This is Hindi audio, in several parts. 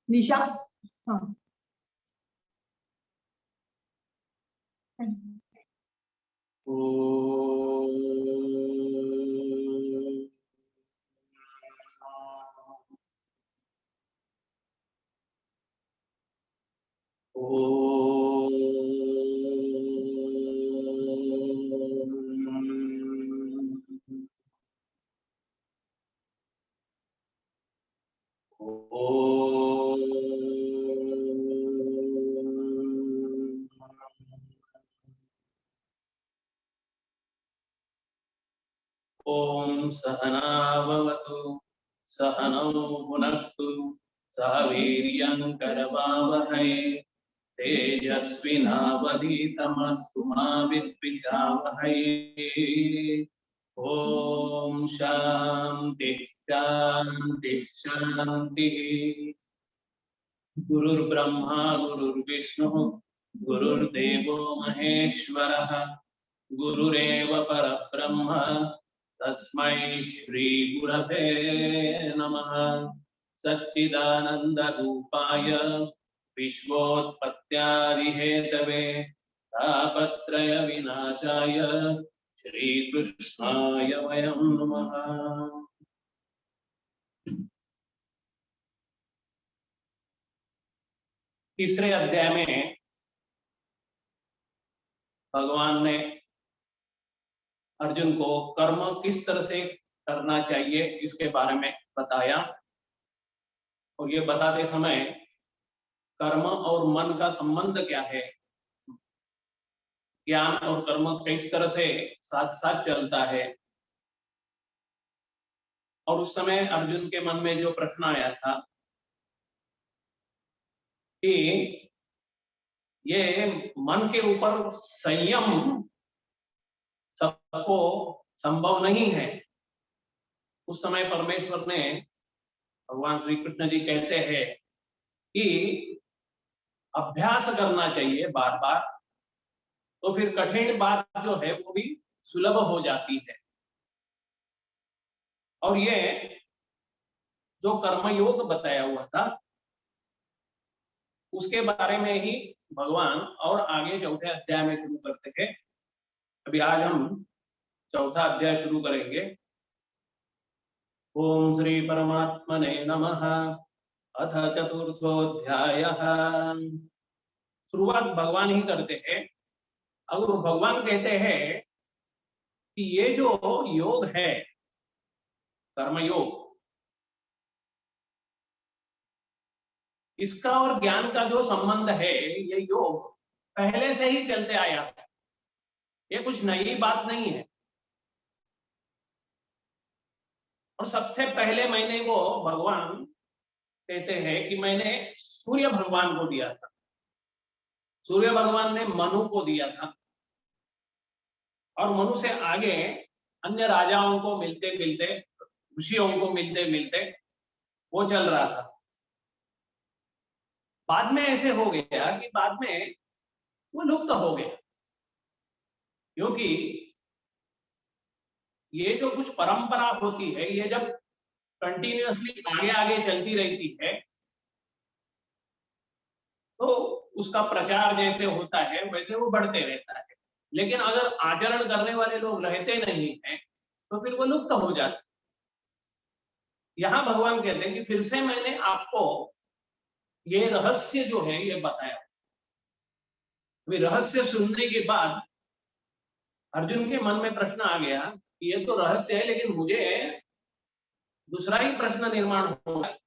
निशा। हाँ। ओम सहना भवतु सहनौ भुनक्तु सह वीर्यं करवावहै तेजस्विनावधीतमस्तु मा विद्विषावहै। ओम शांति शांति शांति। गुरुर्ब्रह्मा गुरुर्विष्णु गुरुर्देवो महेश्वरः गुरुरेव परब्रह्म तस्मै श्री गुरवे नमः। सच्चिदानंद रूपाय विश्वोत्पत्त्यादिहेतवे तापत्रय विनाशाय श्रीकृष्णाय वयं नमः। तीसरे अध्याय में भगवान ने अर्जुन को कर्म किस तरह से करना चाहिए इसके बारे में बताया, और ये बताते समय कर्म और मन का संबंध क्या है, ज्ञान और कर्म किस तरह से साथ साथ चलता है। और उस समय अर्जुन के मन में जो प्रश्न आया था कि ये मन के ऊपर संयम सबको संभव नहीं है। उस समय परमेश्वर ने, भगवान श्री कृष्ण जी कहते हैं कि अभ्यास करना चाहिए बार बार, तो फिर कठिन बात जो है वो भी सुलभ हो जाती है। और ये जो कर्मयोग बताया हुआ था उसके बारे में ही भगवान और आगे चौथे अध्याय में शुरू करते हैं। अभी आज हम चौथा अध्याय शुरू करेंगे। ओम श्री परमात्मने नमः। अथ चतुर्थोऽध्यायः। शुरुआत भगवान ही करते हैं और भगवान कहते हैं कि ये जो योग है, कर्मयोग, इसका और ज्ञान का जो संबंध है, ये योग पहले से ही चलते आया है, ये कुछ नई बात नहीं है। और सबसे पहले मैंने वो भगवान कहते हैं कि मैंने सूर्य भगवान को दिया था। सूर्य भगवान ने मनु को दिया था और मनु से आगे अन्य राजाओं को मिलते मिलते, ऋषियों को मिलते मिलते वो चल रहा था। बाद में ऐसे हो गया कि बाद में वो लुप्त हो गया, क्योंकि ये जो कुछ परंपरा होती है ये जब कंटिन्यूअसली आगे आगे चलती रहती है तो उसका प्रचार जैसे होता है वैसे वो बढ़ते रहता है। लेकिन अगर आचरण करने वाले लोग रहते नहीं हैं तो फिर वो लुप्त हो जाता है। यहाँ भगवान कहते हैं कि फिर से मैंने आपको ये रहस्य जो है ये बताया। अभी रहस्य सुनने के बाद अर्जुन के मन में प्रश्न आ गया कि ये तो रहस्य है, लेकिन मुझे दूसरा ही प्रश्न निर्माण हो रहा है,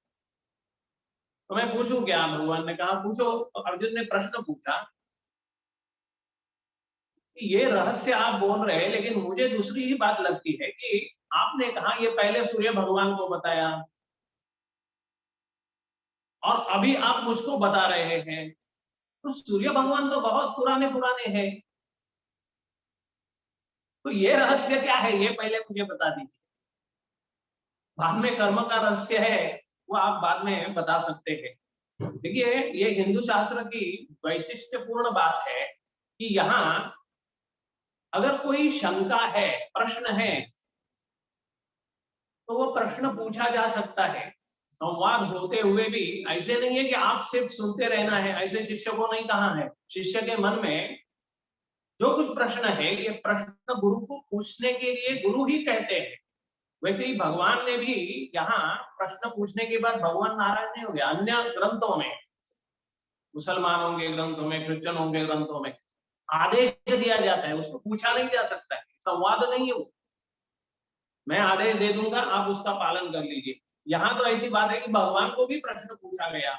तो मैं पूछूं क्या? भगवान ने कहा पूछो। तो अर्जुन ने प्रश्न पूछा कि ये रहस्य आप बोल रहे हैं, लेकिन मुझे दूसरी ही बात लगती है कि आपने कहा ये पहले सूर्य भगवान को बताया और अभी आप मुझको बता रहे हैं। तो सूर्य भगवान तो बहुत पुराने पुराने हैं, तो ये रहस्य क्या है ये पहले मुझे बता दीजिए। बाद में कर्म का रहस्य है वो आप बाद में बता सकते हैं। देखिए ये हिंदू शास्त्र की वैशिष्ट्यपूर्ण बात है कि यहाँ अगर कोई शंका है, प्रश्न है, तो वो प्रश्न पूछा जा सकता है। संवाद होते हुए भी ऐसे नहीं है कि आप सिर्फ सुनते रहना है, ऐसे शिष्य को नहीं कहा है। शिष्य के मन में जो कुछ प्रश्न है, ये प्रश्न गुरु को पूछने के लिए गुरु ही कहते हैं। वैसे ही भगवान ने भी यहाँ प्रश्न पूछने के बाद भगवान नाराज नहीं हो गया। अन्य ग्रंथों में, मुसलमानों के ग्रंथों में, क्रिश्चियनों के ग्रंथों में आदेश दिया जाता है, उसको पूछा नहीं जा सकता है, संवाद नहीं है वो। मैं आदेश दे दूंगा, आप उसका पालन कर लीजिए। यहाँ तो ऐसी बात है कि भगवान को भी प्रश्न पूछा गया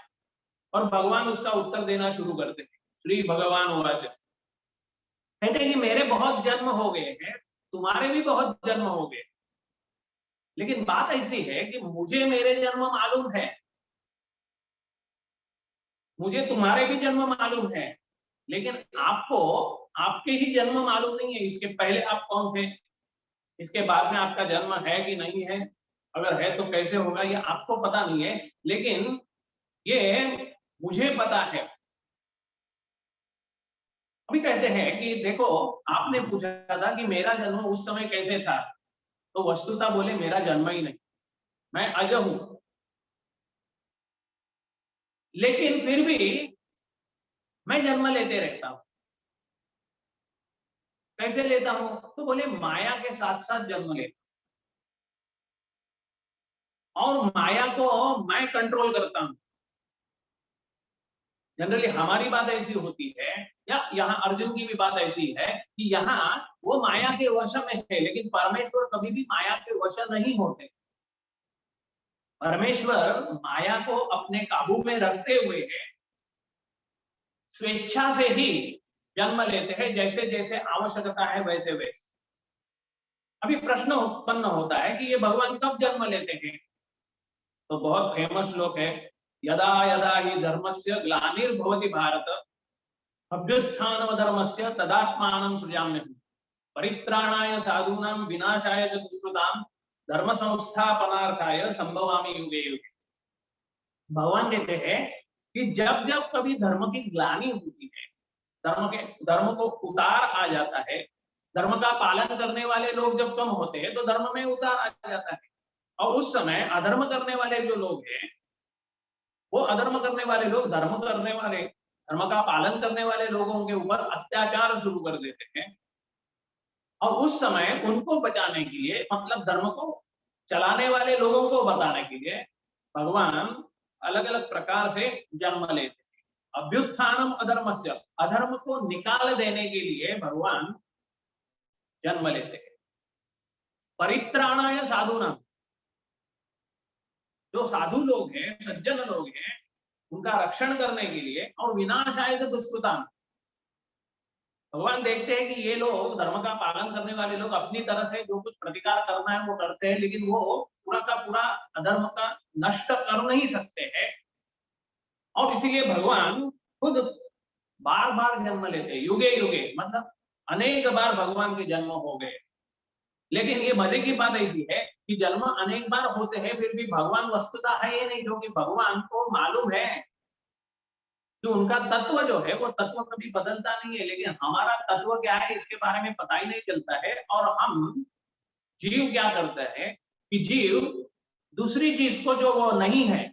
और भगवान उसका उत्तर देना शुरू करते हैं। श्री भगवान उवाच, कहते हैं कि मेरे बहुत जन्म हो गए हैं, तुम्हारे भी बहुत जन्म हो गए, लेकिन बात ऐसी है कि मुझे मेरे जन्म मालूम है, मुझे तुम्हारे भी जन्म मालूम है, लेकिन आपको आपके ही जन्म मालूम नहीं है। इसके पहले आप कौन थे, इसके बाद में आपका जन्म है कि नहीं है, अगर है तो कैसे होगा, ये आपको पता नहीं है, लेकिन ये मुझे पता है। अभी कहते हैं कि देखो, आपने पूछा था कि मेरा जन्म उस समय कैसे था, तो वस्तुतः बोले मेरा जन्म ही नहीं, मैं अज हूं, लेकिन फिर भी मैं जन्म लेते रहता हूं। कैसे लेता हूं, तो बोले माया के साथ साथ जन्म लेता हूं, और माया को मैं कंट्रोल करता हूं। जनरली हमारी बात ऐसी होती है, या यहाँ अर्जुन की भी बात ऐसी है कि यहाँ वो माया के वश में है, लेकिन परमेश्वर कभी भी माया के वश नहीं होते। परमेश्वर माया को अपने काबू में रखते हुए है, स्वेच्छा से ही जन्म लेते हैं, जैसे जैसे आवश्यकता है वैसे वैसे। अभी प्रश्न उत्पन्न होता है कि ये भगवान कब जन्म लेते हैं, तो बहुत फेमस श्लोक है, यदा यदा हि धर्मस्य ग्लानिर्भवति भारत अभ्युत्थानमधर्मस्य तदात्मानं सृजाम्यहम् परित्राणाय साधूनां विनाशाय च दुष्कृतां धर्म संस्थापनार्थाय संभवामि युगे युगे। भगवान कहते हैं कि जब जब कभी धर्म की ग्लानि होती है, धर्म को उतार आ जाता है, धर्म का पालन करने वाले लोग जब कम होते हैं तो धर्म में उतार आ जाता है, और उस समय अधर्म करने वाले जो लोग हैं, वो अधर्म करने वाले लोग धर्म का पालन करने वाले लोगों के ऊपर अत्याचार शुरू कर देते हैं, और उस समय उनको बचाने के लिए, मतलब धर्म को चलाने वाले लोगों को बताने के लिए भगवान अलग अलग प्रकार से जन्म लेते हैं। अभ्युत्थानम अधर्मस्य, अधर्म को निकाल देने के लिए भगवान जन्म लेते हैं। परित्राणाय साधूनाम, जो साधु लोग हैं, सज्जन लोग हैं, उनका रक्षण करने के लिए, और विनाशाय दुष्कृताम, भगवान देखते हैं कि ये लोग धर्म का पालन करने वाले लोग अपनी तरह से जो कुछ प्रतिकार करना है वो करते हैं, लेकिन वो पूरा का पूरा अधर्म का नष्ट कर नहीं सकते हैं, और इसीलिए भगवान खुद बार बार जन्म लेते हैं, युगे युगे, मतलब अनेक बार भगवान के जन्म हो गए। लेकिन ये मजे की बात ऐसी है कि जन्म अनेक बार होते हैं, फिर भी भगवान वस्तुतः है ये नहीं, क्योंकि भगवान को मालूम है कि उनका तत्व जो है वो तत्व कभी बदलता नहीं है, लेकिन हमारा तत्व क्या है इसके बारे में पता ही नहीं चलता है। और हम जीव क्या करते हैं कि जीव दूसरी चीज को जो वो नहीं है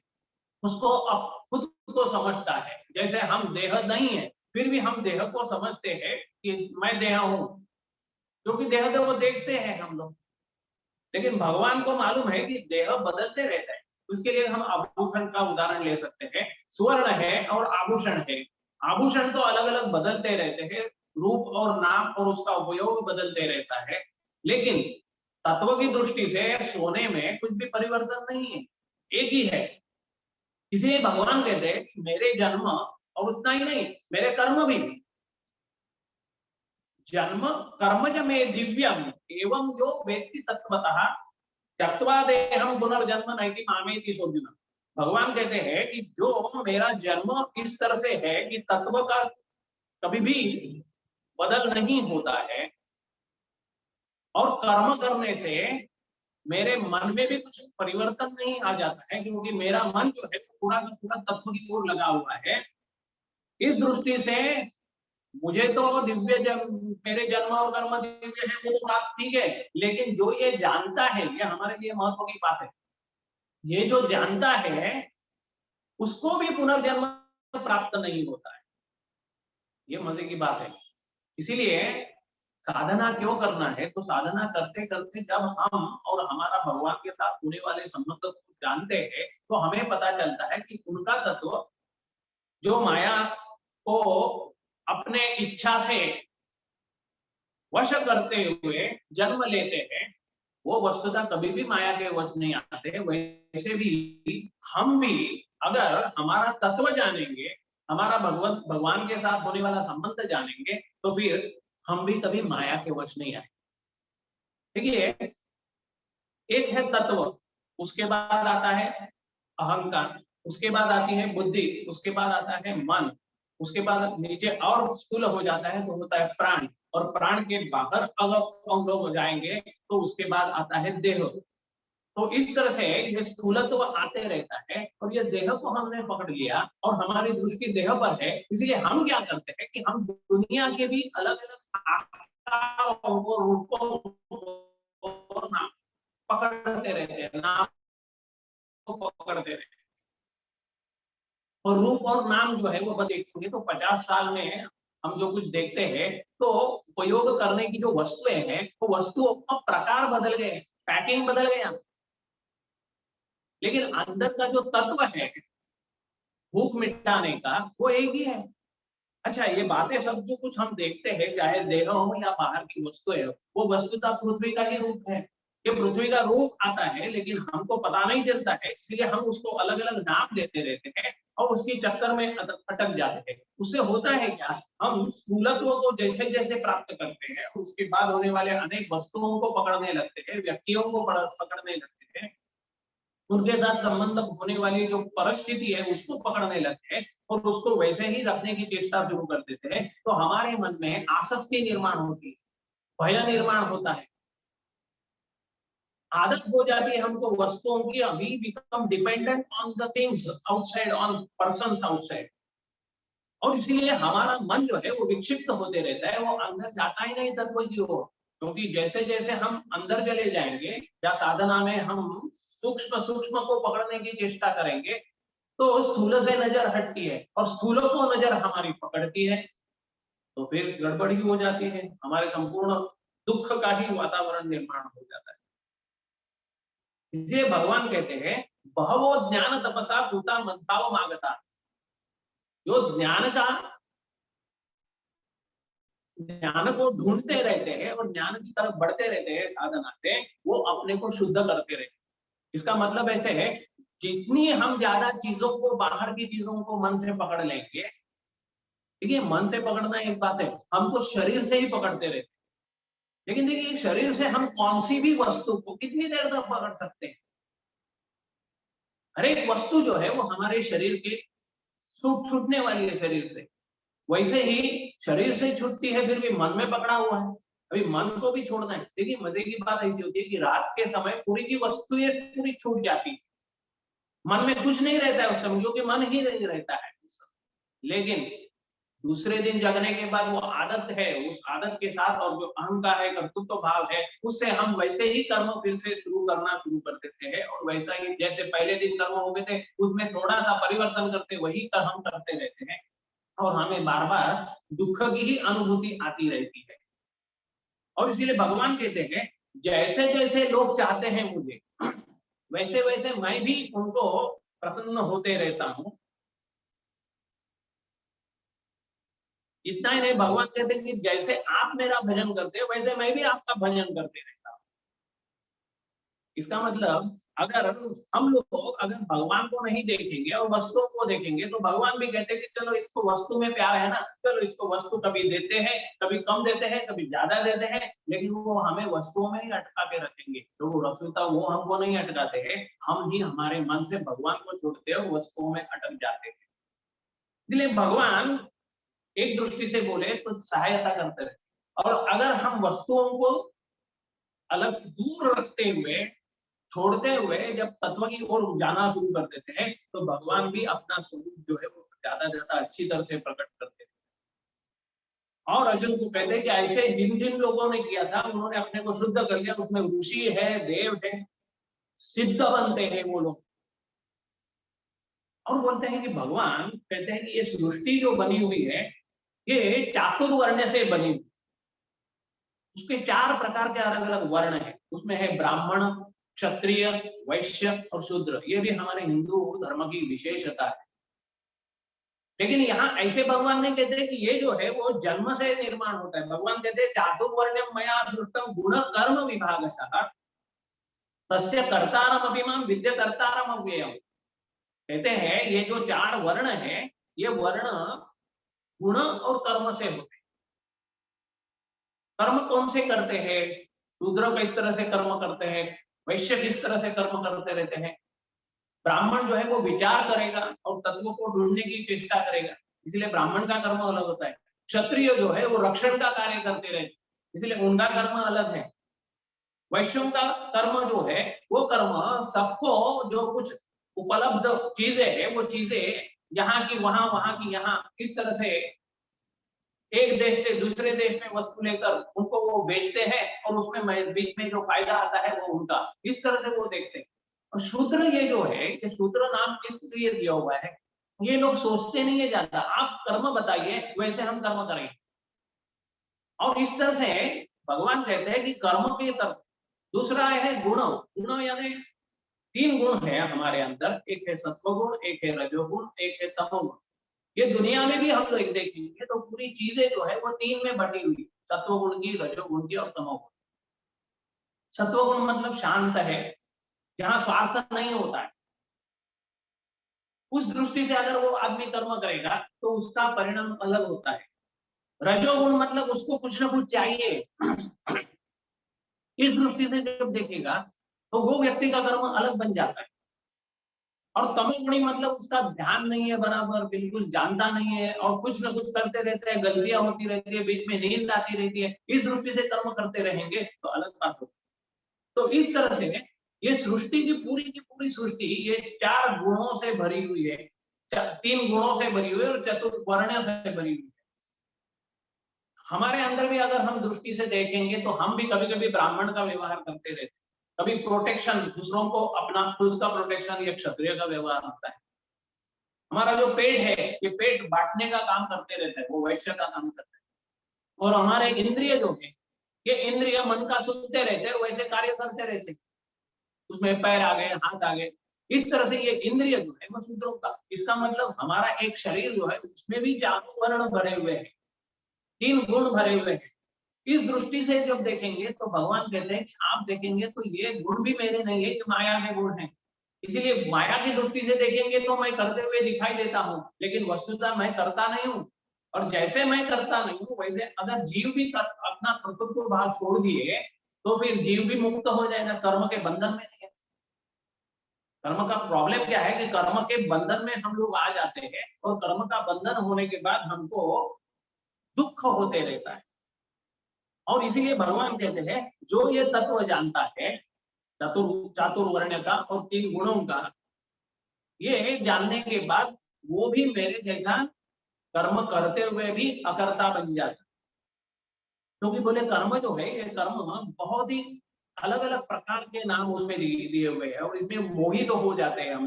उसको अब खुद को समझता है। जैसे हम देह नहीं है, फिर भी हम देह को समझते हैं कि मैं देह हूं, क्योंकि देह को देखते हैं हम लोग। लेकिन भगवान को मालूम है कि देह बदलते रहता है। उसके लिए हम आभूषण का उदाहरण ले सकते हैं। स्वर्ण है और आभूषण है, आभूषण तो अलग अलग बदलते रहते हैं, रूप और नाम और उसका उपयोग बदलते रहता है, लेकिन तत्व की दृष्टि से सोने में कुछ भी परिवर्तन नहीं है, एक ही है। इसलिए भगवान कहते हैं कि मेरे जन्म, और उतना ही नहीं, मेरे कर्म भी, जन्म कर्मज में दिव्यम एवं जो व्यक्ति तत्वतः त्यक्त्वा देहं पुनर्जन्म नैति मामेति सोऽर्जुन। भगवान कहते हैं कि जो मेरा जन्म इस तरह से है कि तत्व का कभी भी बदल नहीं होता है, और कर्म करने से मेरे मन में भी कुछ परिवर्तन नहीं आ जाता है, क्योंकि मेरा मन जो है पूरा का पूरा तत्व की ओर लगा हुआ है। इस दृष्टि से मुझे तो मेरे जन्म और कर्म दिव्य है, वो तो बात ठीक है, लेकिन जो ये जानता है, ये हमारे लिए महत्व की बात है। ये जो जानता है उसको भी पुनर्जन्म प्राप्त नहीं होता है। ये मजे की बात है। इसीलिए साधना क्यों करना है, तो साधना करते करते जब हम और हमारा भगवान के साथ होने वाले संबंध को जानते हैं तो हमें पता चलता है कि उनका तत्व जो माया को अपने इच्छा से वश करते हुए जन्म लेते हैं, वो वस्तुतः कभी भी माया के वश नहीं आते। वैसे भी हम भी अगर हमारा तत्व जानेंगे, हमारा भगवान के साथ होने वाला संबंध जानेंगे, तो फिर हम भी कभी माया के वश नहीं आए। देखिए, एक है तत्व, उसके बाद आता है अहंकार, उसके बाद आती है बुद्धि, उसके बाद आता है मन, उसके बाद नीचे और स्थूल हो जाता है तो होता है प्राण, और प्राण के बाहर अगर हम लोग हो जाएंगे तो उसके बाद आता है देह। तो इस तरह से ये स्थूलत्व आते रहता है और ये देह को हमने पकड़ लिया और हमारी दृष्टि देह पर है। इसलिए हम क्या करते हैं कि हम दुनिया के भी अलग अलग आकारों को, रूपों को नाम पकड़ते रहते हैं, नाम को पकड़ते रहते हैं। और रूप और नाम जो है वो देखेंगे तो 50 साल में हम जो कुछ देखते हैं तो उपयोग करने की जो वस्तुएं हैं वो वस्तुओं का प्रकार बदल गए, पैकिंग बदल गया, लेकिन अंदर का जो तत्व है भूख मिटाने का वो एक ही है। अच्छा, ये बातें सब जो कुछ हम देखते हैं चाहे देह हो या बाहर की वस्तुएं हो, वो वस्तुतः पृथ्वी का ही रूप है। ये पृथ्वी का रूप आता है लेकिन हमको पता नहीं चलता है, इसलिए हम उसको अलग अलग नाम देते रहते हैं और उसके चक्कर में अटक जाते हैं। उससे होता है क्या, हम स्थूलत्व को जैसे जैसे प्राप्त करते हैं उसके बाद होने वाले अनेक वस्तुओं को पकड़ने लगते हैं, व्यक्तियों को पकड़ने लगते हैं, उनके साथ संबंध होने वाली जो परिस्थिति है उसको पकड़ने लगते हैं और उसको वैसे ही रखने की चेष्टा शुरू कर देते हैं। तो हमारे मन में आसक्ति निर्माण होती है, भय निर्माण होता है, आदत हो जाती है हमको वस्तुओं की। We become dependent on the things outside, on persons outside, और इसीलिए हमारा मन जो है वो विक्षिप्त होते रहता है, वो अंदर जाता ही नहीं तत्व की ओर। क्योंकि जैसे जैसे हम अंदर चले जाएंगे या साधना में हम सूक्ष्म सूक्ष्म को पकड़ने की चेष्टा करेंगे तो स्थूल से नजर हटती है और स्थूलों को नजर हमारी पकड़ती है, तो फिर गड़बड़ी हो जाती है, हमारे संपूर्ण दुख का ही वातावरण निर्माण हो जाता है। इसलिए भगवान कहते हैं बहवो ज्ञान तपसा पूता मंथाओ मागता, जो ज्ञान को ढूंढते रहते हैं और ज्ञान की तरफ बढ़ते रहते हैं साधना से, वो अपने को शुद्ध करते रहते हैं। इसका मतलब ऐसे है, जितनी हम ज्यादा चीजों को, बाहर की चीजों को मन से पकड़ लेंगे, देखिए मन से पकड़ना एक बात है, हम तो शरीर से ही पकड़ते रहते हैं, लेकिन देखिए शरीर से हम कौन सी भी वस्तु को कितनी देर तक पकड़ सकते हैं। हर एक वस्तु जो है वो हमारे शरीर के छूटने वाली है शरीर से, वैसे ही शरीर से छूटती है फिर भी मन में पकड़ा हुआ है, अभी मन को भी छोड़ना है। देखिए मजे की बात ऐसी होती है कि रात के समय पूरी की वस्तुएं पूरी छूट जाती है, मन में कुछ नहीं रहता है उस समय, क्योंकि मन ही नहीं रहता है उस समय। लेकिन दूसरे दिन जगने के बाद वो आदत है, उस आदत के साथ और जो अहंकार है, कर्तृत्व भाव है, उससे हम वैसे ही कर्म फिर से शुरू करना शुरू कर देते हैं और वैसा ही जैसे पहले दिन कर्म हो गए थे उसमें थोड़ा सा परिवर्तन करते वही हम करते रहते हैं और हमें बार बार दुख की ही अनुभूति आती रहती है। और इसीलिए भगवान कहते हैं जैसे जैसे लोग चाहते हैं मुझे वैसे वैसे मैं भी उनको प्रसन्न होते रहता हूँ। इतना ही नहीं, भगवान कहते हैं कि जैसे आप मेरा भजन करते हो वैसे मैं भी आपका भजन करते रहता हूँ। इसका मतलब अगर हम लोग अगर भगवान को नहीं देखेंगे और वस्तुओं को देखेंगे तो भगवान भी कहते हैं कि चलो इसको वस्तु में प्यार है ना, चलो इसको वस्तु कभी देते हैं, कभी कम देते हैं, कभी ज्यादा देते हैं, लेकिन वो हमें वस्तुओं में ही अटका के रखेंगे। तो वो वस्तुता वो हमको नहीं अटकाते हैं, हम ही हमारे मन से भगवान को छोड़ते हैं और वस्तुओं में अटक जाते हैं। इसलिए भगवान एक दृष्टि से बोले तो सहायता करते रहे, और अगर हम वस्तुओं को अलग दूर रखते हुए, छोड़ते हुए जब तत्व की ओर जाना शुरू कर देते हैं तो भगवान भी अपना स्वरूप जो है वो ज्यादा ज्यादा अच्छी तरह से प्रकट करते हैं। और अर्जुन को कहते हैं कि ऐसे जिन जिन लोगों ने किया था उन्होंने अपने को शुद्ध कर लिया, उसमें ऋषि है, देव है, सिद्ध बनते हैं वो लोग। और बोलते हैं कि भगवान कहते हैं कि ये सृष्टि जो बनी हुई है ये चातुर्वर्ण से बनी हुई। उसके 4 प्रकार के अलग-अलग वर्ण हैं। उसमें है ब्राह्मण, क्षत्रिय, वैश्य और शूद्र। ये भी हमारे हिंदू धर्म की विशेषता है। लेकिन यहाँ ऐसे भगवान नहीं कहते कि ये जो है वो जन्म से निर्माण होता है। भगवान कहते हैं चातुर्वर्ण्यम मया सृष्टम गुण कर्म विभागशः तस्य कर्तारम अपि मां विद्यकर्तारम अव्ययम्। कहते हैं ये जो 4 वर्ण है ये वर्ण गुण और कर्म से होते हैं। कर्म कौन से करते हैं? शूद्र किस तरह से कर्म करते हैं, वैश्य किस तरह से कर्म करते रहते हैं। ब्राह्मण जो है वो विचार करेगा और तत्वों को ढूंढने की चेष्टा करेगा, इसलिए ब्राह्मण का कर्म अलग होता है। क्षत्रिय जो है वो रक्षण का कार्य करते रहते, इसलिए उनका कर्म अलग है। वैश्यों का कर्म जो है वो कर्म सबको जो कुछ उपलब्ध चीजें है वो चीजें यहाँ की वहां, वहां की यहाँ, इस तरह से एक देश से दूसरे देश में वस्तु लेकर उनको वो बेचते हैं और उसमें बीच में जो फायदा आता है वो उनका, इस तरह से वो देखते हैं। और शूद्र ये जो है कि शूद्र नाम किस लिए दिया हुआ है, ये लोग सोचते नहीं है ज्यादा, आप कर्म बताइए वैसे हम कर्म करेंगे। और इस तरह से भगवान कहते हैं कि कर्म की तरफ। दूसरा है गुण। गुण यानी 3 गुण है हमारे अंदर, एक है सत्वगुण, एक है रजोगुण, एक है तमोगुण। ये दुनिया में भी हम लोग देखेंगे तो पूरी चीजें जो है वो 3 में बटी हुई, सत्वगुण की, रजोगुण की और तमोगुण। सत्वगुण मतलब शांत है, जहां स्वार्थ नहीं होता है। उस दृष्टि से अगर वो आदमी कर्म करेगा तो उसका परिणाम अलग होता है। रजोगुण मतलब उसको कुछ ना कुछ चाहिए। इस दृष्टि से जब देखेगा तो वो व्यक्ति का कर्म अलग बन जाता है। और तमोगुणी मतलब उसका ध्यान नहीं है बराबर, बिल्कुल जानता नहीं है और कुछ ना कुछ करते रहते हैं, गलतियां होती रहती है, बीच में नींद आती रहती है। इस दृष्टि से कर्म करते रहेंगे तो अलग बात होती है। तो इस तरह से ये सृष्टि की पूरी सृष्टि ये 4 गुणों से भरी हुई है, 3 गुणों से भरी हुई है और चतुर्वर्ण से भरी हुई है। हमारे अंदर भी अगर हम दृष्टि से देखेंगे तो हम भी कभी-कभी ब्राह्मण का व्यवहार करते रहते हैं। कभी प्रोटेक्शन, दूसरों को अपना खुद का प्रोटेक्शन ये क्षत्रिय का व्यवहार होता है। हमारा जो पेट है ये पेट बांटने का काम करते रहता है, वो वैश्य का काम करता है। और हमारे इंद्रिय जो है ये इंद्रिय मन का सुनते रहते हैं और वैसे कार्य करते रहते हैं। उसमें पैर आ गए, हाथ आ गए, इस तरह से ये इंद्रिय जो है वो शूद्रों का। इसका मतलब हमारा एक शरीर जो है उसमें भी 4 वर्ण भरे हुए हैं, 3 गुण भरे हुए हैं। इस दृष्टि से जब देखेंगे तो भगवान कहते हैं कि आप देखेंगे तो ये गुण भी मेरे नहीं है, ये माया के गुण हैं। इसीलिए माया की दृष्टि से देखेंगे तो मैं करते हुए दिखाई देता हूँ, लेकिन वस्तुतः मैं करता नहीं हूँ। और जैसे मैं करता नहीं हूँ वैसे अगर जीव भी अपना कर्तृत्व भाव छोड़ दिए तो फिर जीव भी मुक्त हो जाएगा, कर्म के बंधन में नहीं है। कर्म का प्रॉब्लम क्या है कि कर्म के बंधन में हम लोग आ जाते हैं और कर्म का बंधन होने के बाद हमको दुख होते रहता है। और इसीलिए भगवान कहते हैं जो ये तत्व जानता है चातुर्वर्ण का और 3 गुणों का, ये जानने के बाद वो भी मेरे जैसा कर्म करते हुए भी अकर्ता बन जाता। क्योंकि बोले कर्म जो है ये कर्म बहुत ही अलग अलग प्रकार के नाम उसमें दिए हुए हैं और इसमें मोहित हो जाते हैं हम।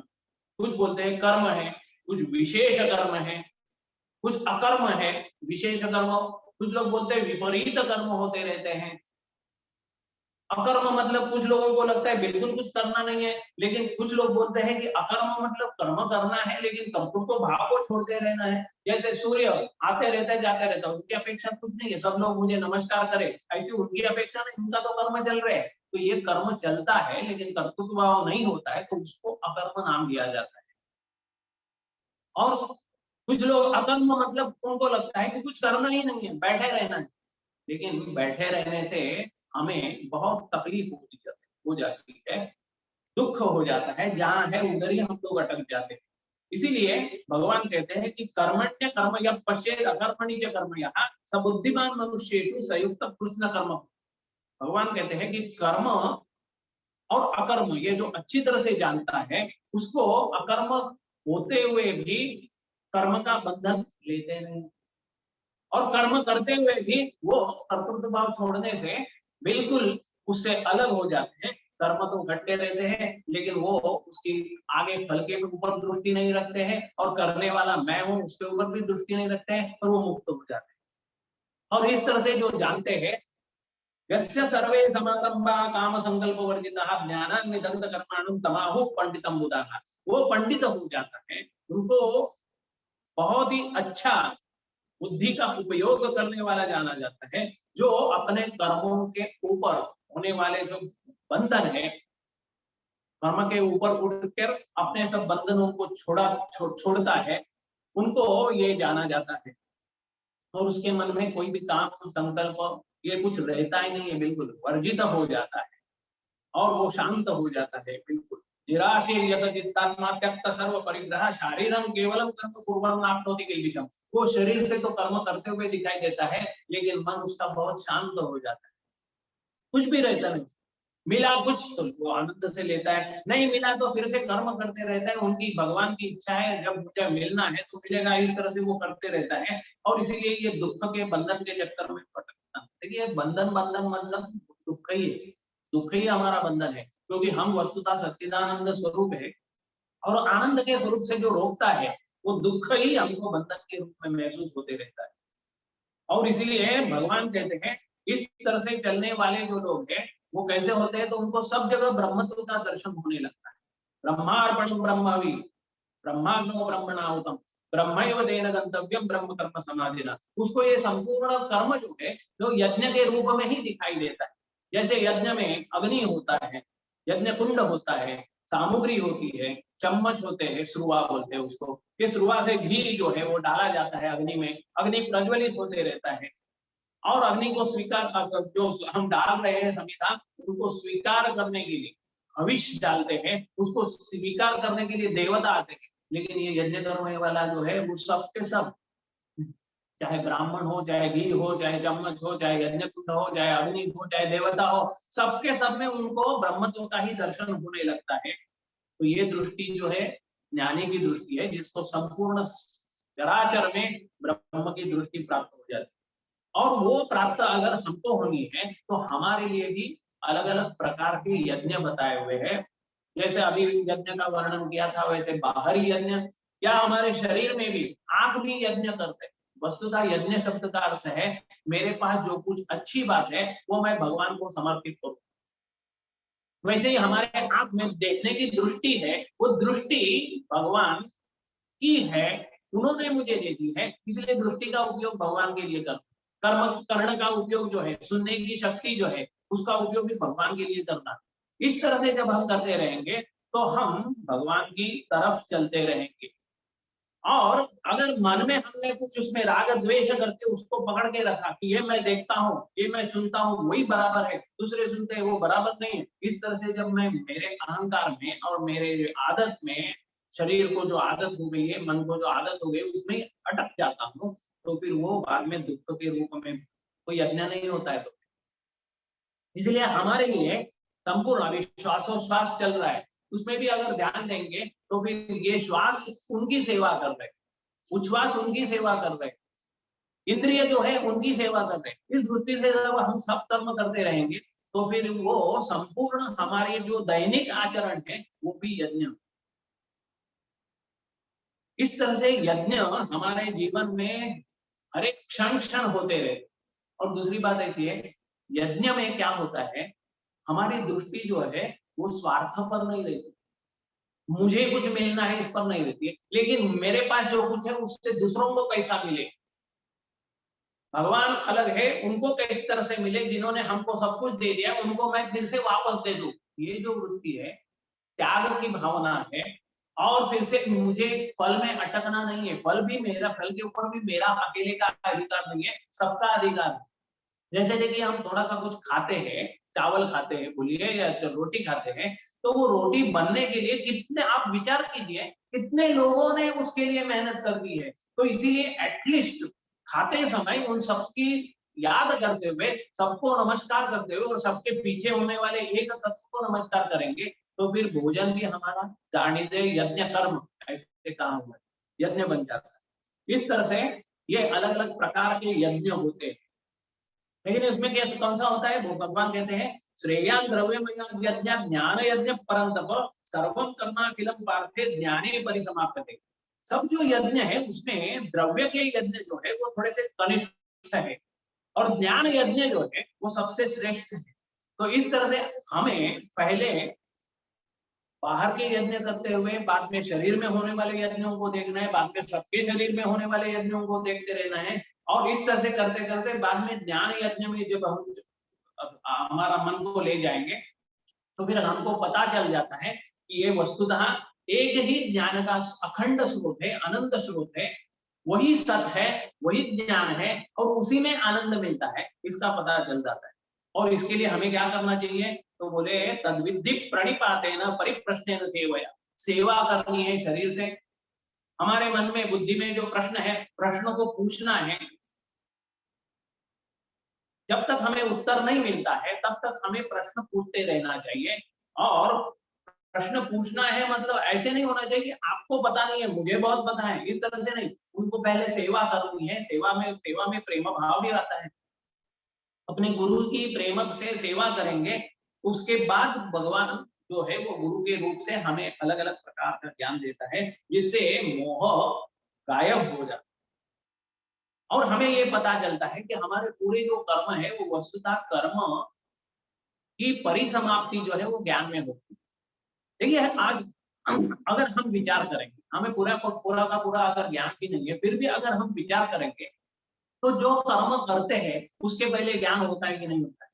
कुछ बोलते हैं कर्म है, कुछ विशेष कर्म है, कुछ अकर्म है, विशेष कर्म। कुछ लोग बोलते हैं विपरीत कर्म होते रहते हैं। अकर्म मतलब कुछ लोगों को लगता है बिल्कुल कुछ करना नहीं है, लेकिन कुछ लोग बोलते हैं कि अकर्म मतलब कर्म करना है लेकिन कर्तृत्व भाव को छोड़ते रहना है। जैसे सूर्य आते रहता है जाते रहता है, उनकी अपेक्षा कुछ नहीं है, सब लोग मुझे नमस्कार करें, ऐसी उनकी अपेक्षा नहीं, उनका तो कर्म चल रहे हैं। तो ये कर्म चलता है लेकिन कर्तृत्व भाव नहीं होता है तो उसको अकर्म नाम दिया जाता है। और कुछ लोग अकर्म मतलब उनको लगता है कि कुछ करना ही नहीं है, बैठे रहना है। लेकिन बैठे रहने से हमें बहुत तकलीफ हो जाती है, दुख हो जाता है, जहाँ है उधर ही हम लोग अटक जाते हैं। इसीलिए भगवान कहते हैं कि कर्मण्य कर्म या पश्चेद अकर्मणि च कर्म यः स बुद्धिमान मनुष्येषु संयुक्त कृष्ण कर्म। भगवान कहते हैं कि कर्म और अकर्म ये जो अच्छी तरह से जानता है उसको अकर्म होते हुए भी कर्म का बंधन लेते नहीं और कर्म करते हुए भी वो कर्तृत्व भाव छोड़ने से बिल्कुल उससे अलग हो जाते हैं। कर्म तो घटते रहते हैं, लेकिन वो उसकी आगे फल के ऊपर दृष्टि नहीं रखते हैं, और करने वाला मैं हूँ उसके ऊपर भी दृष्टि नहीं रखते हैं, और वो मुक्त हो जाते हैं। और इस तरह से जो जानते हैं, यस्य सर्वे समारंभा काम संकल्प वर्जिताः ज्ञानान्वितं कर्माणं तमाहुः पंडितम बुधाः, वो पंडित हो जाता है, उनको बहुत ही अच्छा बुद्धि का उपयोग करने वाला जाना जाता है, जो अपने कर्मों के ऊपर होने वाले जो बंधन है, कर्म के ऊपर उठकर अपने सब बंधनों को छोड़ता है, उनको ये जाना जाता है। और उसके मन में कोई भी काम संकल्प ये कुछ रहता ही नहीं है, बिल्कुल वर्जित हो जाता है, और वो शांत हो जाता है बिल्कुल। निराशीर्यत चित्तात्मा त्यक्त सर्व परिग्रह शारीरम केवलम कर्म कुर्वन् नाप्नोति किल्बिषम्, वो शरीर से तो कर्म करते हुए दिखाई देता है, लेकिन मन उसका बहुत शांत हो जाता है, कुछ भी रहता नहीं। मिला कुछ तो वो आनंद से लेता है, नहीं मिला तो फिर से कर्म करते रहता है, उनकी भगवान की इच्छा है, जब मुझे मिलना है तो मिलेगा, इस तरह से वो करते रहता है। और इसीलिए ये दुख के बंधन के चक्कर में भटकता है। देखिए बंधन बंधन बंधन दुख ही है, दुख ही हमारा बंधन है, क्योंकि हम वस्तुतः सच्चिदानंद स्वरूप है, और आनंद के स्वरूप से जो रोकता है, वो दुख ही हमको बंधन के रूप में महसूस होते रहता है। और इसीलिए भगवान कहते हैं, इस तरह से चलने वाले जो लोग हैं, वो कैसे होते हैं, तो उनको सब जगह ब्रह्मत्व का दर्शन होने लगता है। ब्रह्मार्पणं ब्रह्मवि ब्रह्माग्नो ब्रह्मणाहुतम ब्रह्मैव तेन गंतव्यम ब्रह्म कर्म समाधिना, उसको ये संपूर्ण कर्म जो है, जो यज्ञ के रूप में ही दिखाई देता है। जैसे यज्ञ में अग्नि होता है, यज्ञ कुंड होता है, सामग्री होती है, चम्मच होते हैं, श्रुआ बोलते हैं उसको, इस श्रुआ से घी जो है वो डाला जाता है अग्नि में, अग्नि प्रज्वलित होते रहता है, और अग्नि को स्वीकार, जो हम डाल रहे हैं समिधा, उनको स्वीकार करने के लिए हविष्य डालते हैं, उसको स्वीकार करने के लिए देवता आते हैं। लेकिन ये यज्ञ करने वाला जो है, वो सब के सब, चाहे ब्राह्मण हो, चाहे घी हो, चाहे चम्मच हो, चाहे यज्ञ कुंड हो, चाहे अग्नि हो, चाहे देवता हो, सबके सब में उनको ब्रह्मत्व का ही दर्शन होने लगता है। तो ये दृष्टि जो है ज्ञानी की दृष्टि है, जिसको संपूर्ण चराचर में ब्रह्म की दृष्टि प्राप्त हो जाती है। और वो प्राप्त अगर हमको होनी है, तो हमारे लिए भी अलग अलग प्रकार के यज्ञ बताए हुए हैं। जैसे अभी यज्ञ का वर्णन किया था, वैसे बाहरी यज्ञ, या हमारे शरीर में भी आंख भी यज्ञ करते हैं। वस्तुतः यज्ञ शब्द का अर्थ है, मेरे पास जो कुछ अच्छी बात है वो मैं भगवान को समर्पित करूं। वैसे ही हमारे आंख में देखने की दृष्टि है, वो दृष्टि भगवान की है, उन्होंने मुझे दे दी है, इसलिए दृष्टि का उपयोग भगवान के लिए करना। कर्ण का उपयोग जो है, सुनने की शक्ति जो है, उसका उपयोग भी भगवान के लिए करना। इस तरह से जब हम करते रहेंगे, तो हम भगवान की तरफ चलते रहेंगे। और अगर मन में हमने कुछ उसमें राग द्वेष करके उसको पकड़ के रखा कि ये मैं देखता हूँ, ये मैं सुनता हूँ, वही बराबर है, दूसरे सुनते हैं वो बराबर नहीं है, इस तरह से जब मैं मेरे अहंकार में और मेरे आदत में, शरीर को जो आदत हो गई है, मन को जो आदत हो गई, उसमें अटक जाता हूँ, तो फिर वो बाद में दुख के रूप में कोई यज्ञ नहीं होता है। तो इसलिए हमारे लिए संपूर्ण अभी श्वासोश्वास चल रहा है, उसमें भी अगर ध्यान देंगे, तो फिर ये श्वास उनकी सेवा कर रहे, उच्छ्वास उनकी सेवा कर रहे, इंद्रिय जो है उनकी सेवा कर रहे। इस दृष्टि से जब हम सब कर्म करते रहेंगे, तो फिर वो संपूर्ण हमारे जो दैनिक आचरण है, वो भी यज्ञ। इस तरह से यज्ञ हमारे जीवन में हर एक क्षण क्षण होते रहे। और दूसरी बात ऐसी है, यज्ञ में क्या होता है, हमारी दृष्टि जो है वो स्वार्थ पर नहीं रहती, मुझे कुछ मिलना है इस पर नहीं रहती है, लेकिन मेरे पास जो कुछ है उससे दूसरों को कैसा मिले, भगवान अलग है, उनको किस तरह से मिले, जिन्होंने हमको सब कुछ दे दिया उनको मैं फिर से वापस दे दूं। ये जो वृत्ति है, त्याग की भावना है। और फिर से मुझे फल में अटकना नहीं है, फल भी मेरा, फल के ऊपर भी मेरा अकेले का अधिकार नहीं है, सबका अधिकार है। जैसे देखिए हम थोड़ा सा कुछ खाते हैं, चावल खाते हैं बोलिए, या रोटी खाते हैं, तो वो रोटी बनने के लिए कितने, आप विचार कीजिए, कितने लोगों ने उसके लिए मेहनत कर दी है। तो इसीलिए एटलीस्ट खाते समय उन सबकी याद करते हुए, सबको नमस्कार करते हुए, और सबके पीछे होने वाले एक तत्व को नमस्कार करेंगे, तो फिर भोजन भी हमारा जानिदे यज्ञ कर्म, ऐसे कहा हुआ है, यज्ञ बन जाता है। इस तरह से ये अलग अलग प्रकार के यज्ञ होते हैं। लेकिन इसमें क्या, कौन सा होता है, वो भगवान कहते हैं श्रेयान द्रव्यमय यज्ञ ज्ञान यज्ञ परंतप सर्वं कर्माखिलम पार्थे ज्ञाने परिसमाप्यते। सब जो यज्ञ है उसमें द्रव्य के यज्ञ जो है वो थोड़े से कनिष्ठ है और ज्ञान यज्ञ जो है वो सबसे श्रेष्ठ है। तो इस तरह से हमें पहले बाहर के यज्ञ करते हुए बाद में शरीर में होने वाले यज्ञों को देखना है, बाद में सबके शरीर में होने वाले यज्ञों को देखते रहना है और इस तरह से करते करते बाद में ज्ञान यज्ञ में जब हम हमारा मन को ले जाएंगे तो फिर हमको पता चल जाता है कि ये वस्तुतः एक ही ज्ञान का अखंड स्रोत है, अनंत स्रोत है, वही सत है, वही ज्ञान है और उसी में आनंद मिलता है, इसका पता चल जाता है। और इसके लिए हमें क्या करना चाहिए? तो बोले तद्विद्धि प्रणिपातेन परिप्रश्नेन सेवया, सेवा करनी है शरीर से। हमारे मन में बुद्धि में जो प्रश्न है, प्रश्न को पूछना है। जब तक हमें उत्तर नहीं मिलता है तब तक हमें प्रश्न पूछते रहना चाहिए। और प्रश्न पूछना है मतलब ऐसे नहीं होना चाहिए कि आपको पता नहीं है मुझे बहुत पता है, इस तरह से नहीं। उनको पहले सेवा करनी है, सेवा में प्रेम भाव भी आता है। अपने गुरु की प्रेम से सेवा करेंगे, उसके बाद भगवान जो है वो गुरु के रूप से हमें अलग अलग प्रकार का ज्ञान देता है जिससे मोह गायब हो जाता है। और हमें ये पता चलता है कि हमारे पूरे जो कर्म है वो वस्तुतः कर्म की परिसमाप्ति जो है वो ज्ञान में होती है। देखिए आज अगर हम विचार करेंगे, हमें पूरा का पूरा अगर ज्ञान भी नहीं है फिर भी अगर हम विचार करेंगे तो जो कर्म करते हैं उसके पहले ज्ञान होता है कि नहीं होता है?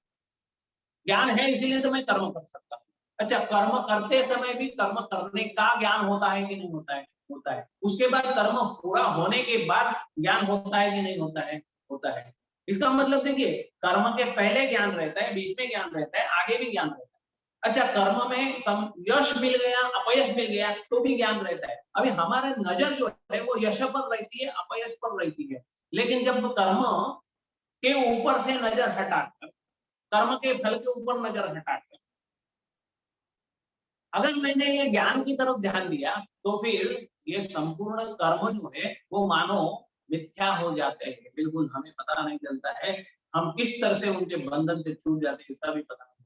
ज्ञान है इसीलिए तो मैं कर्म कर सकता हूँ। अच्छा, कर्म करते समय भी कर्म करने का ज्ञान होता है कि नहीं होता है? होता है। उसके बाद कर्म पूरा होने के बाद ज्ञान होता है कि नहीं होता है? होता है। इसका मतलब देखिए कर्म के पहले ज्ञान रहता है, बीच में ज्ञान रहता है, आगे भी ज्ञान रहता है। अच्छा, कर्म में यश मिल गया, अपयश मिल गया तो भी ज्ञान रहता है। अभी हमारे नजर जो है वो यश पर रहती है, अपयश पर रहती है। लेकिन जब कर्म के ऊपर से नजर हटाकर, कर्म के फल के ऊपर नजर हटाकर अगर मैंने ये ज्ञान की तरफ ध्यान दिया तो फिर ये संपूर्ण कर्म जो है वो मानो मिथ्या हो जाते हैं। बिल्कुल हमें पता नहीं चलता है, हम किस तरह से उनके बंधन से छूट जाते हैं इसका भी पता नहीं।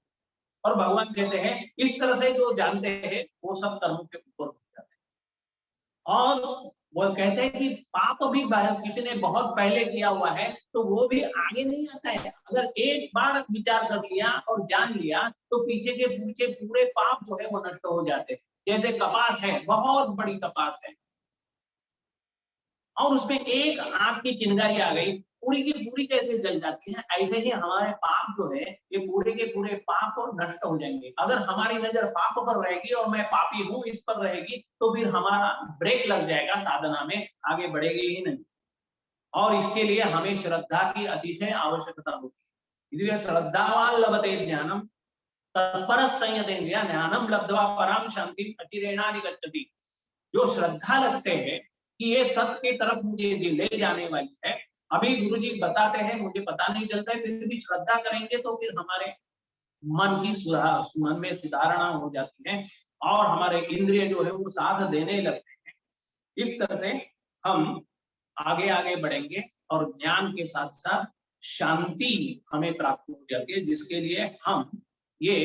और भगवान कहते हैं इस तरह से जो जानते हैं वो सब कर्मों के ऊपर हो जाते हैं। और वो कहते हैं कि पाप भी किसी ने बहुत पहले किया हुआ है तो वो भी आगे नहीं आता है। अगर एक बार विचार कर लिया और जान लिया तो पीछे के पीछे पूरे पाप जो है वो नष्ट हो जाते हैं। जैसे कपास है, बहुत बड़ी कपास है और उसमें एक आग की चिंगारी आ गई, पूरी की पूरी कैसे जल जाती है, ऐसे ही हमारे पाप जो है ये पूरे के पूरे पाप नष्ट हो जाएंगे। अगर हमारी नजर पाप पर रहेगी और मैं पापी हूं इस पर रहेगी तो फिर हमारा ब्रेक लग जाएगा, साधना में आगे बढ़ेगी ही नहीं। और इसके लिए हमें श्रद्धा की अतिशय आवश्यकता होती है। इसलिए श्रद्धावान लभते ज्ञानम तत्पर संयतेन्द्रिया ज्ञानम लब्ध्वा पराम शांति अचिरेणाधिगच्छति। जो श्रद्धा लगते हैं कि ये सत्य की तरफ मुझे ले जाने वाली है, अभी गुरुजी बताते हैं मुझे पता नहीं चलता है फिर भी श्रद्धा करेंगे तो फिर हमारे मन में सुधारणा हो जाती है और हमारे इंद्रिय जो है वो साथ देने लगते हैं। इस तरह से हम आगे आगे बढ़ेंगे और ज्ञान के साथ साथ शांति हमें प्राप्त हो जाती है जिसके लिए हम ये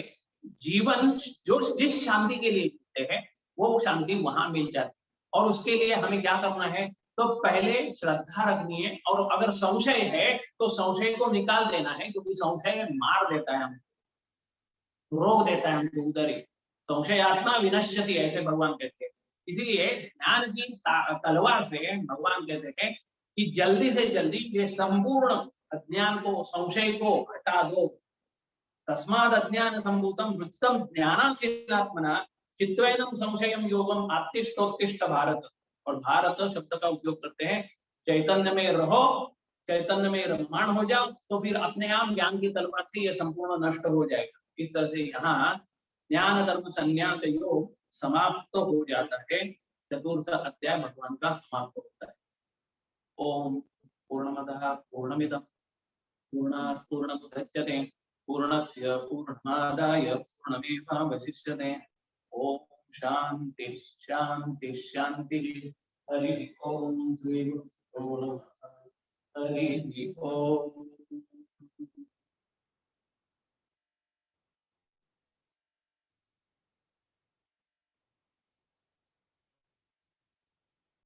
जीवन जो जिस शांति के लिए जीते हैं वो शांति वहां मिल जाती है। और उसके लिए हमें क्या करना है? तो पहले श्रद्धा रखनी है और अगर संशय है तो संशय को निकाल देना है क्योंकि संशय मार देता है, हमको रोक देता है, हमको उधर ही। संशयात्मा विनश्यति ऐसे भगवान कहते हैं। इसीलिए ज्ञान की तलवार से भगवान कहते हैं कि जल्दी से जल्दी ये संपूर्ण अज्ञान को, संशय को हटा दो। तस्माद अज्ञान संभूतम वृत्तम ज्ञानासीनात्मना चित्तवैनम संशयम योगम आत्तिष्ठोत्तिष्ठ भारत। और भारत शब्द का उपयोग करते हैं चैतन्य में रहो, चैतन्य में रममाण हो जाओ तो फिर अपने आप ज्ञान की तलवार से यह संपूर्ण नष्ट हो जाएगा। इस तरह से यहाँ ज्ञान धर्म संन्यास योग समाप्त हो जाता है। चतुर्थ अध्याय भगवान का समाप्त होता है। ओम पूर्णमदः पूर्णमिदं पूर्णात् पूर्णमुदच्यते पूर्णस्य पूर्णमादाय पूर्णमेवावशिष्यते। ओम शांति शांति शांति। हरि ओम।